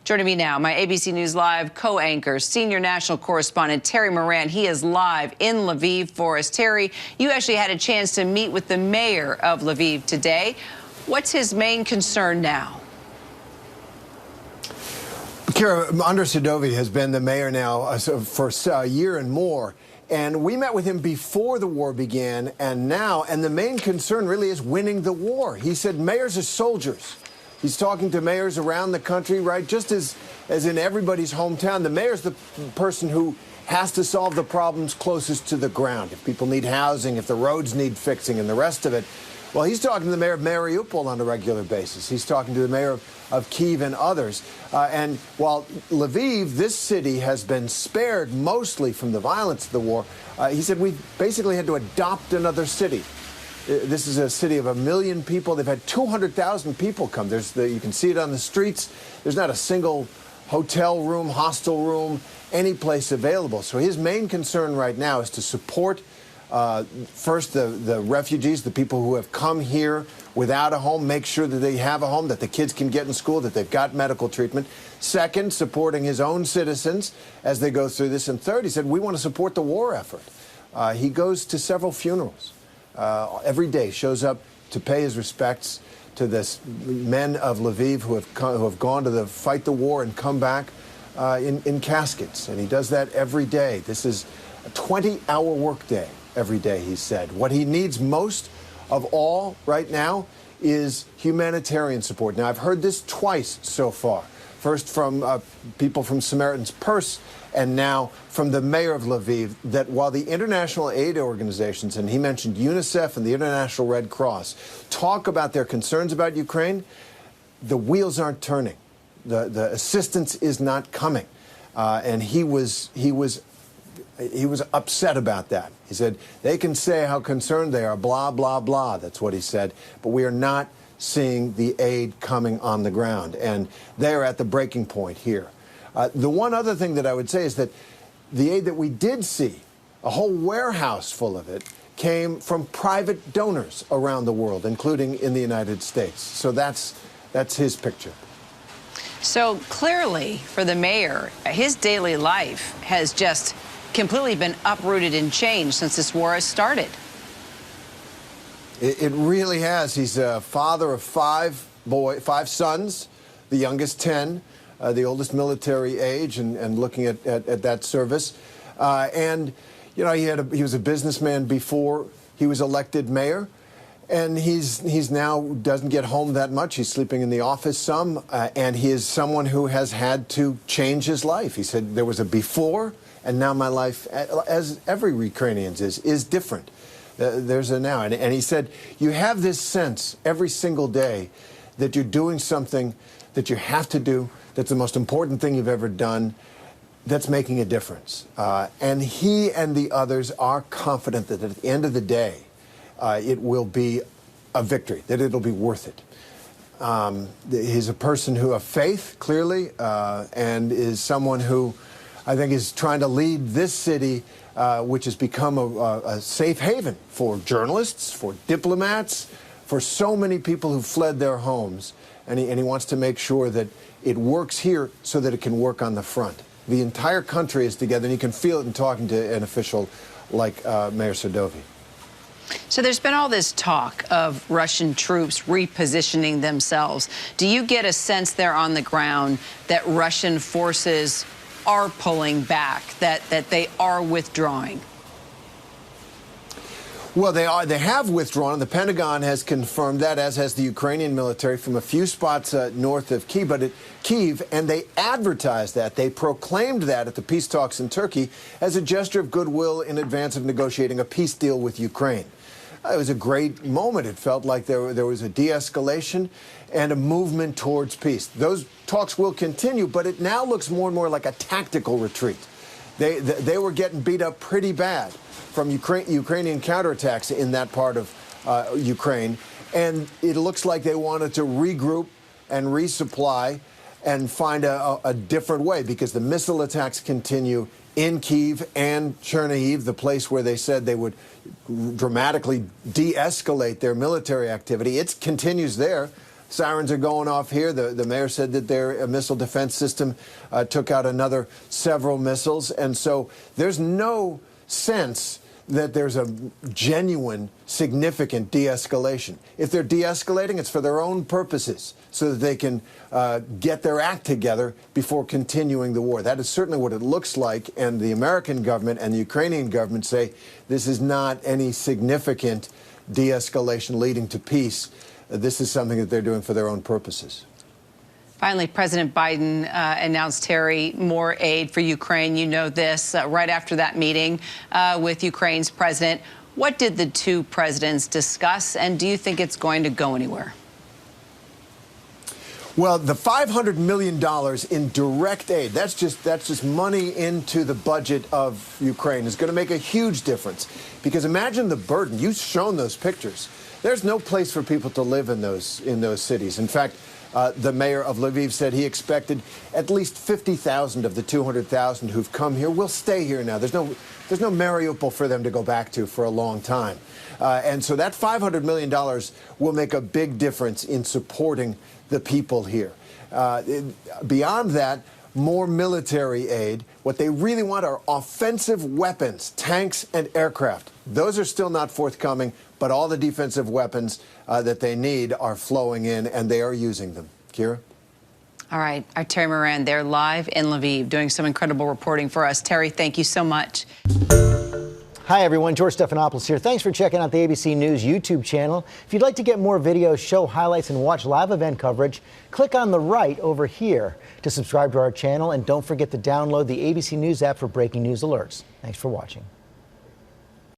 Joining me now, my ABC News Live co-anchor, senior national correspondent Terry Moran. He is live in Lviv for us. Terry, you actually had a chance to meet with the mayor of Lviv today. What's his main concern now? Kira, Andres Sadovi has been the mayor now for a year and more. And we met with him before the war began and now, and the main concern really is winning the war. He said mayors are soldiers. He's talking to mayors around the country, right? Just as in everybody's hometown, the mayor's the person who has to solve the problems closest to the ground. If people need housing, if the roads need fixing and the rest of it. Well, he's talking to the mayor of Mariupol on a regular basis. He's talking to the mayor of Kyiv and others. And while Lviv, this city, has been spared mostly from the violence of the war, he said we basically had to adopt another city. This is a city of 1 million people. They've had 200,000 people come. You can see it on the streets. There's not a single hotel room, hostel room, any place available. So his main concern right now is to support first the refugees, the people who have come here without a home, make sure that they have a home, that the kids can get in school, that they've got medical treatment. Second, supporting his own citizens as they go through this. And third, he said, we want to support the war effort. He goes to several funerals. Every day shows up to pay his respects to the men of Lviv who have gone to fight the war and come back in caskets. And he does that every day. This is a 20-hour workday every day, he said. What he needs most of all right now is humanitarian support. Now, I've heard this twice so far. First from people from Samaritan's Purse, and now from the mayor of Lviv, that while the international aid organizations, and he mentioned UNICEF and the International Red Cross, talk about their concerns about Ukraine, the wheels aren't turning. The assistance is not coming. And he was upset about that. He said, they can say how concerned they are, blah, blah, blah. That's what he said. But we are not seeing the aid coming on the ground. And they are at the breaking point here. The one other thing that I would say is that the aid that we did see, a whole warehouse full of it, came from private donors around the world, including in the United States. So that's his picture. So clearly, for the mayor, his daily life has just completely been uprooted and changed since this war has started. It really has. He's a father of five sons, the youngest 10. The oldest military age, and looking at that service. And, you know, he was a businessman before he was elected mayor. And he's now doesn't get home that much. He's sleeping in the office some. And he is someone who has had to change his life. He said there was a before, and now my life, as every Ukrainian's is different. There's a now. And he said, you have this sense every single day that you're doing something that you have to do, that's the most important thing you've ever done, that's making a difference. And he and the others are confident that at the end of the day, it will be a victory, that it'll be worth it. He's a person who of faith, clearly, and is someone who I think is trying to lead this city, which has become a safe haven for journalists, for diplomats, for so many people who fled their homes. And he wants to make sure that it works here so that it can work on the front. The entire country is together, and you can feel it in talking to an official like Mayor Sadovi. So there's been all this talk of Russian troops repositioning themselves. Do you get a sense there on the ground that Russian forces are pulling back, that they are withdrawing? Well, they have withdrawn, and the Pentagon has confirmed that, as has the Ukrainian military, from a few spots north of Kyiv, and they advertised that. They proclaimed that at the peace talks in Turkey as a gesture of goodwill in advance of negotiating a peace deal with Ukraine. It was a great moment. It felt like there was a de-escalation and a movement towards peace. Those talks will continue, but it now looks more and more like a tactical retreat. They were getting beat up pretty bad from Ukrainian counterattacks in that part of Ukraine. And it looks like they wanted to regroup and resupply and find a different way, because the missile attacks continue in Kyiv and Chernihiv, the place where they said they would dramatically de-escalate their military activity. It continues there. sirens are going off here. The mayor said that their missile defense system took out another several missiles. And so there's no sense that there's a genuine, significant de-escalation. If they're de-escalating, it's for their own purposes, so that they can get their act together before continuing the war. That is certainly what it looks like, and the American government and the Ukrainian government say this is not any significant de-escalation leading to peace. This is something that they're doing for their own purposes. Finally, President Biden announced, Terry, more aid for Ukraine. You know this, right after that meeting with Ukraine's president. What did the two presidents discuss, and do you think it's going to go anywhere? Well, the $500 million in direct aid, that's just money into the budget of Ukraine, is going to make a huge difference. Because imagine the burden. You've shown those pictures. There's no place for people to live in those cities. In fact, the mayor of Lviv said he expected at least 50,000 of the 200,000 who've come here will stay here now. There's no Mariupol for them to go back to for a long time. And so that $500 million will make a big difference in supporting the people here. Beyond that, more military aid. What they really want are offensive weapons, tanks and aircraft. Those are still not forthcoming, but all the defensive weapons that they need are flowing in, and they are using them. Kira? All right. Our Terry Moran there live in Lviv doing some incredible reporting for us. Terry, thank you so much. Hi, everyone. George Stephanopoulos here. Thanks for checking out the ABC News YouTube channel. If you'd like to get more videos, show highlights, and watch live event coverage, click on the right over here to subscribe to our channel. And don't forget to download the ABC News app for breaking news alerts. Thanks for watching.